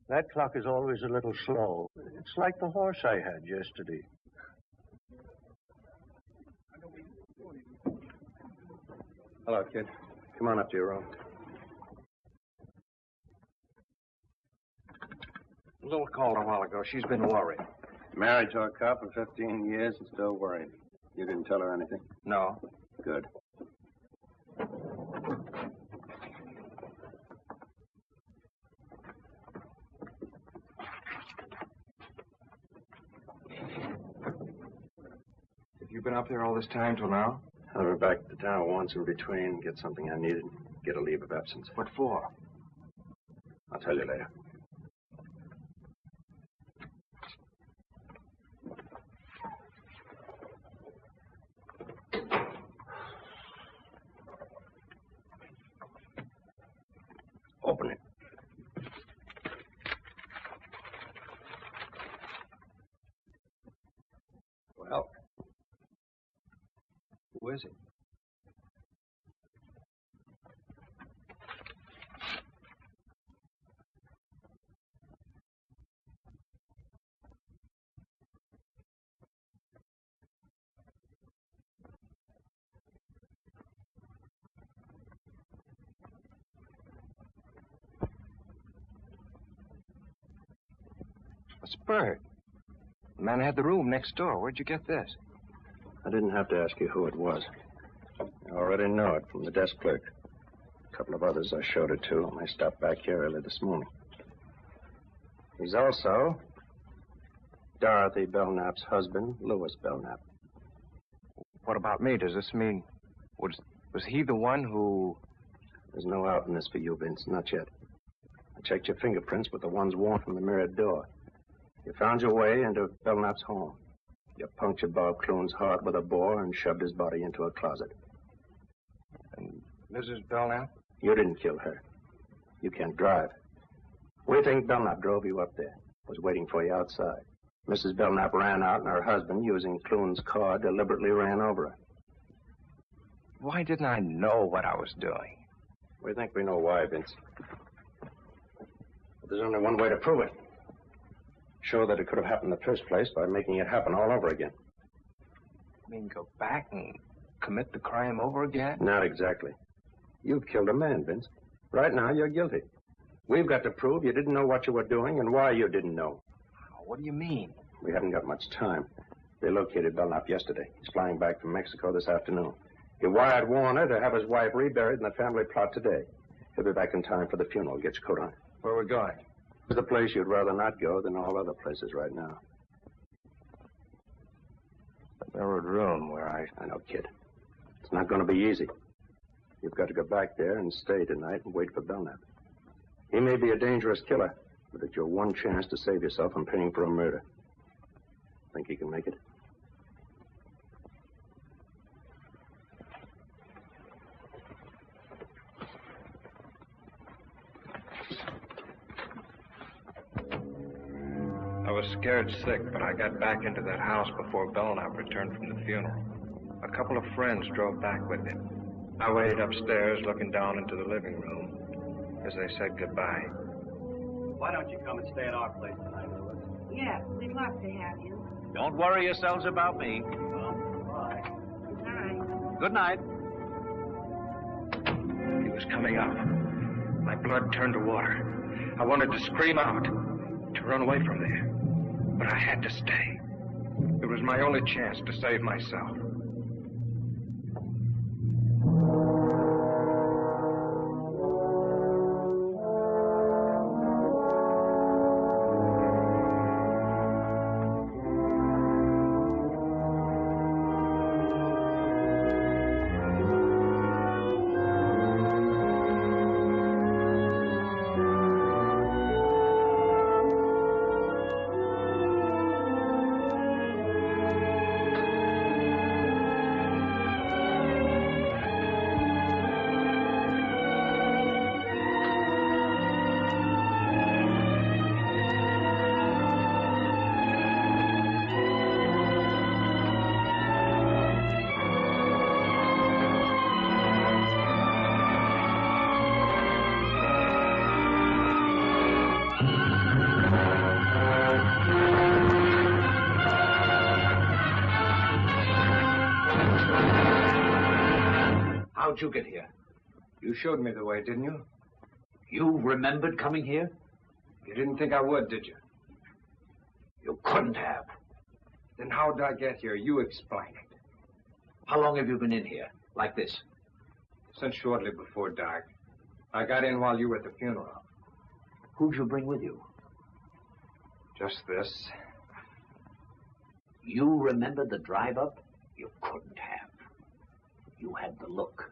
B: That clock is always a little slow. It's like the horse I had yesterday.
F: Hello, kid. Come on up to your room.
H: A little called a while ago. She's been worried.
F: Married to a cop for 15 years and still worried. You didn't tell her anything?
H: No.
F: Good.
H: Have you been up there all this time till now?
F: I went back to town once in between, get something I needed, get a leave of absence.
H: What for?
F: I'll tell you later. Open it.
H: Well, who is it? It's Bert. The man had the room next door. Where'd you get this?
F: I didn't have to ask you who it was. I already know it from the desk clerk. A couple of others I showed it to when I stopped back here early this morning. He's also Dorothy Belknap's husband, Louis Belknap.
H: What about me? Does this mean... Was he the one who...
F: There's no out in this for you, Vince. Not yet. I checked your fingerprints with the ones worn from the mirrored door. You found your way into Belknap's home. You punctured Bob Clune's heart with a bore and shoved his body into a closet.
H: And Mrs. Belknap?
F: You didn't kill her. You can't drive. We think Belknap drove you up there, was waiting for you outside. Mrs. Belknap ran out, and her husband, using Clune's car, deliberately ran over her.
H: Why didn't I know what I was doing?
F: We think we know why, Vince. But there's only one way to prove it. Show that it could have happened in the first place by making it happen all over again.
H: You mean go back and commit the crime over again?
F: Not exactly. You've killed a man, Vince. Right now, you're guilty. We've got to prove you didn't know what you were doing and why you didn't know.
H: What do you mean?
F: We haven't got much time. They located Belknap yesterday. He's flying back from Mexico this afternoon. He wired Warner to have his wife reburied in the family plot today. He'll be back in time for the funeral. Get your coat on.
H: Where are we going?
F: It's a place you'd rather not go than all other places right now.
H: The mirrored room where
F: I know, kid. It's not going to be easy. You've got to go back there and stay tonight and wait for Belknap. He may be a dangerous killer, but it's your one chance to save yourself from paying for a murder. Think he can make it?
H: I was scared sick, but I got back into that house before Belknap returned from the funeral. A couple of friends drove back with him. I waited upstairs, looking down into the living room as they said goodbye.
E: Why don't you come and stay at our place tonight, Louis?
C: Yes, we'd love to have you.
E: Don't worry yourselves about me.
C: Bye.
E: Good night.
H: He was coming up. My blood turned to water.
A: I wanted to scream out, to run away from there. But I had to stay. It was my only chance to save myself.
B: How'd you get here?
A: You showed me the way, didn't you?
B: You remembered coming here?
A: You didn't think I would, did you?
B: You couldn't have.
A: Then how'd I get here? You explain it.
B: How long have you been in here? Like this?
A: Since shortly before dark. I got in while you were at the funeral.
B: Who'd you bring with you?
A: Just this.
B: You remember the drive up? You couldn't have. You had the look.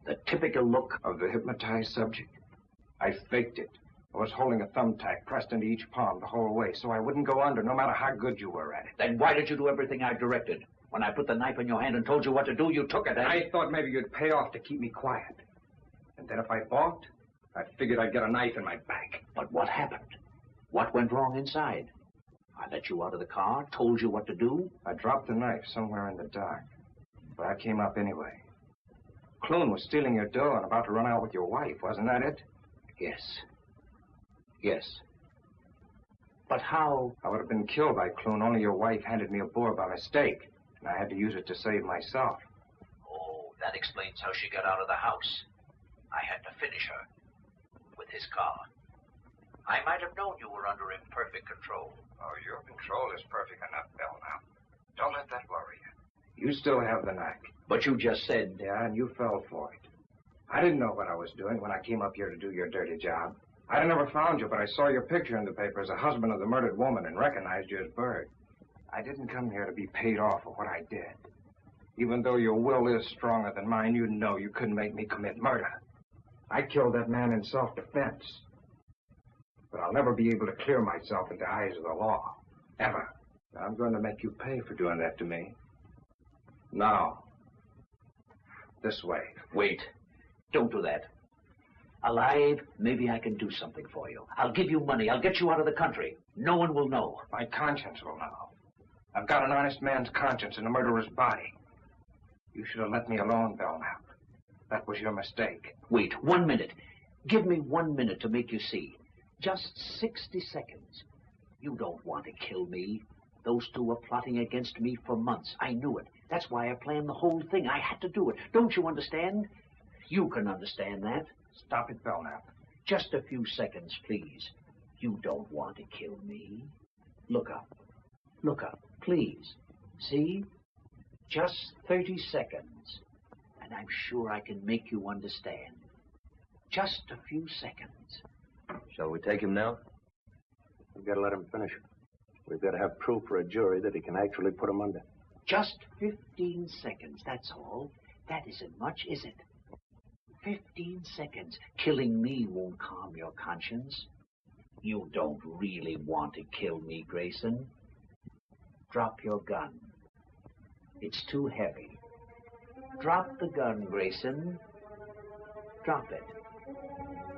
B: The typical look
A: of the hypnotized subject. I faked it. I was holding a thumbtack pressed into each palm the whole way, so I wouldn't go under, no matter how good you were at it.
B: Then why did you do everything I directed? When I put the knife in your hand and told you what to do, you took it.
A: I thought maybe you'd pay off to keep me quiet. And then if I balked, I figured I'd get a knife in my back.
B: But what happened? What went wrong inside? I let you out of the car, told you what to do.
A: I dropped the knife somewhere in the dark, but I came up anyway. Clune was stealing your dough and about to run out with your wife, wasn't that it?
B: Yes. Yes. But how?
A: I would have been killed by Clune, only your wife handed me a bore by mistake, and I had to use it to save myself.
B: Oh, that explains how she got out of the house. I had to finish her with his car. I might have known you were under imperfect control.
A: Oh, your control is perfect enough, Bill, now. Don't let that worry you. You still have the knack.
B: But you just said...
A: Yeah, and you fell for it. I didn't know what I was doing when I came up here to do your dirty job. I'd never found you, but I saw your picture in the paper as a husband of the murdered woman and recognized you as Bird. I didn't come here to be paid off for what I did. Even though your will is stronger than mine, you know you couldn't make me commit murder. I killed that man in self-defense. But I'll never be able to clear myself in the eyes of the law. Ever. I'm going to make you pay for doing that to me. Now. This way.
B: Wait. Don't do that. Alive, maybe I can do something for you. I'll give you money. I'll get you out of the country. No one will know.
A: My conscience will know. I've got an honest man's conscience in a murderer's body. You should have let me alone, Belknap. That was your mistake.
B: Wait, 1 minute. Give me 1 minute to make you see. Just 60 seconds. You don't want to kill me. Those two were plotting against me for months. I knew it. That's why I planned the whole thing. I had to do it. Don't you understand? You can understand that.
A: Stop it, Belknap.
B: Just a few seconds, please. You don't want to kill me. Look up. Look up, please. See? Just 30 seconds. And I'm sure I can make you understand. Just a few seconds.
I: Shall we take him now?
F: We've got to let him finish. We've got to have proof for a jury that he can actually put him under.
B: Just 15 seconds, that's all. That isn't much, is it? 15 seconds. Killing me won't calm your conscience. You don't really want to kill me, Grayson. Drop your gun. It's too heavy. Drop the gun, Grayson. Drop it.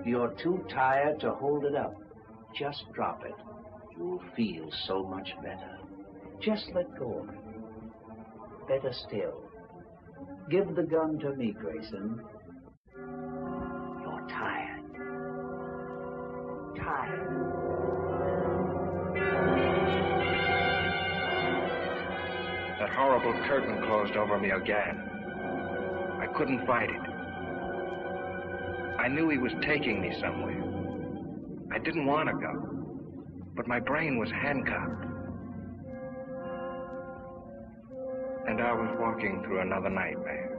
B: You're too tired to hold it up. Just drop it. You'll feel so much better. Just let go of it. Better still. Give the gun to me, Grayson. You're tired. Tired.
A: That horrible curtain closed over me again. I couldn't fight it. I knew he was taking me somewhere. I didn't want to go, but my brain was handcuffed. And I was walking through another nightmare.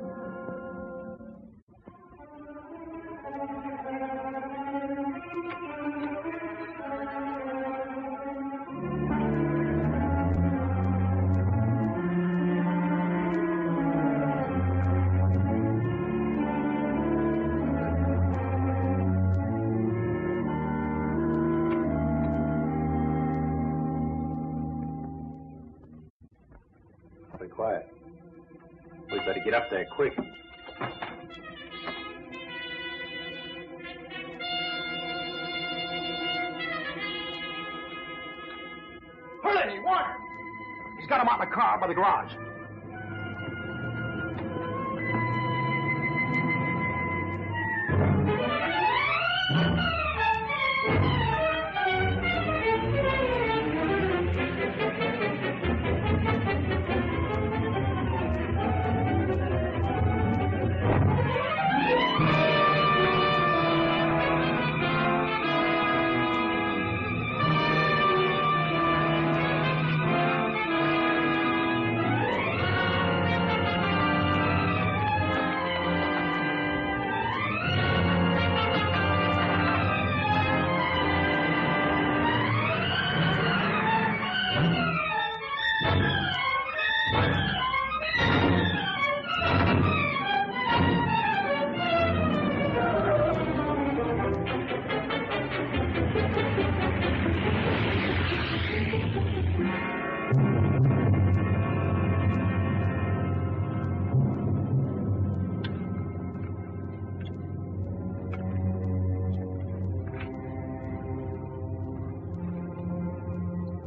F: Quiet. We better get up there quick.
H: Hurley, Warner! He's got him out in the car by the garage.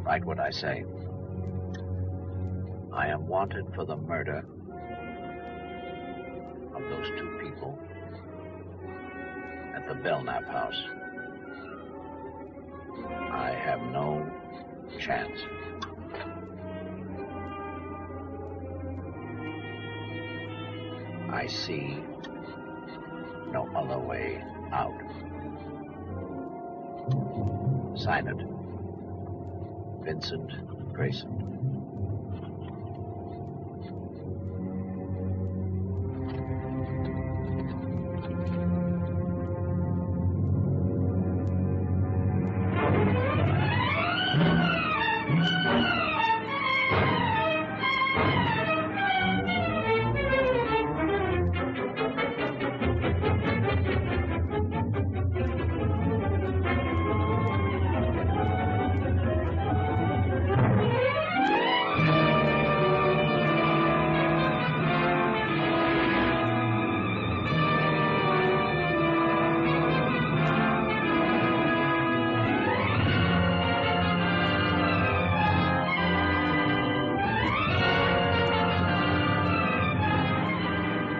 B: Write what I say. I am wanted for the murder of those two people at the Belknap house. I have no chance. I see no other way out. Sign it. Vincent Grayson.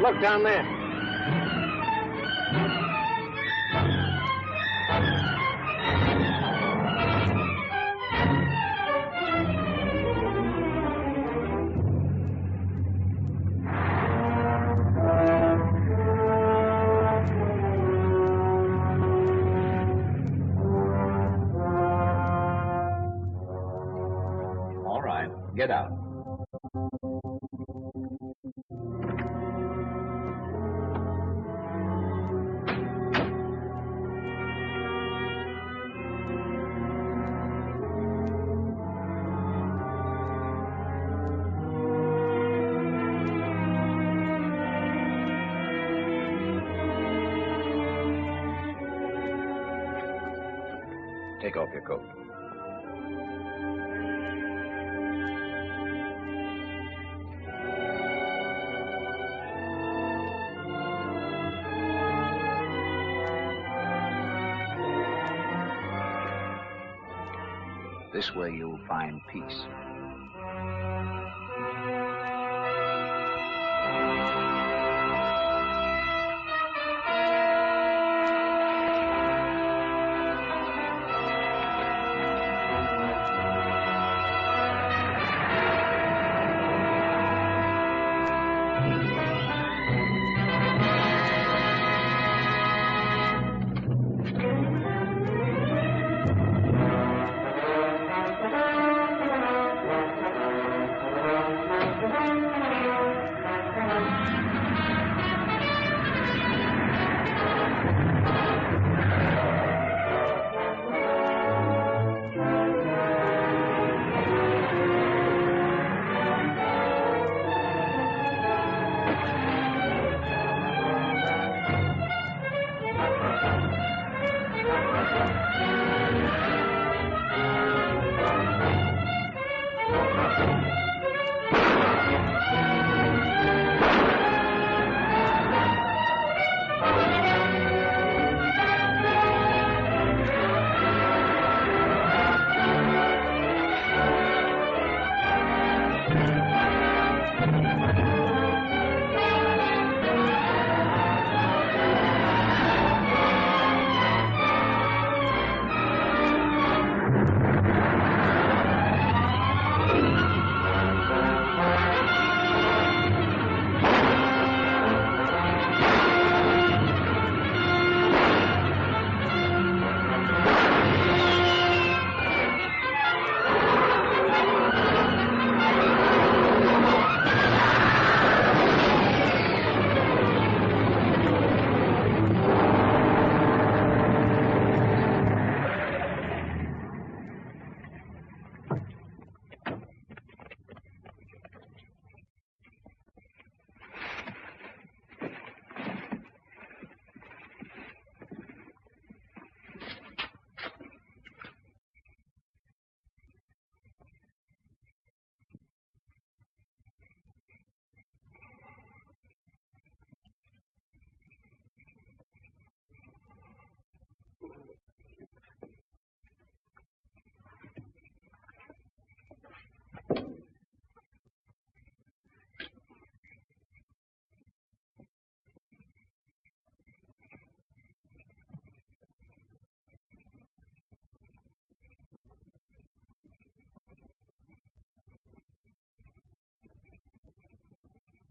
F: Look down there.
B: All right, get out.
I: Take off your coat.
B: This way you'll find peace.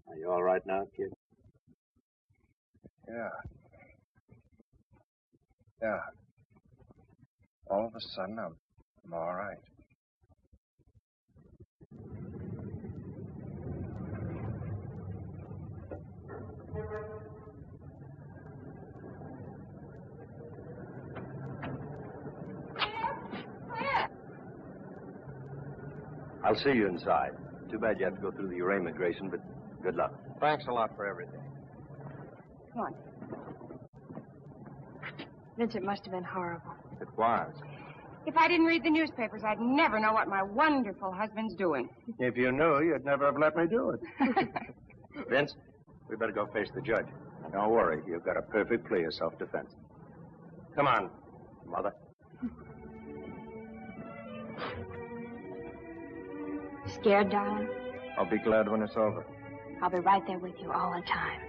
F: Are you all right now, kid?
H: Yeah. Yeah. All of a sudden, I'm all right.
J: I'll see you inside. Too bad you have to go through your immigration, but good luck.
H: Thanks a lot for everything.
D: Come on. Vincent must have been horrible.
H: It was.
C: If I didn't read the newspapers, I'd never know what my wonderful husband's doing.
F: If you knew, you'd never have let me do it. Vince, we better go face the judge. Don't worry, you've got a perfect plea of self-defense. Come on, Mother.
D: Scared, darling?
H: I'll be glad when it's over.
D: I'll be right there with you all the time.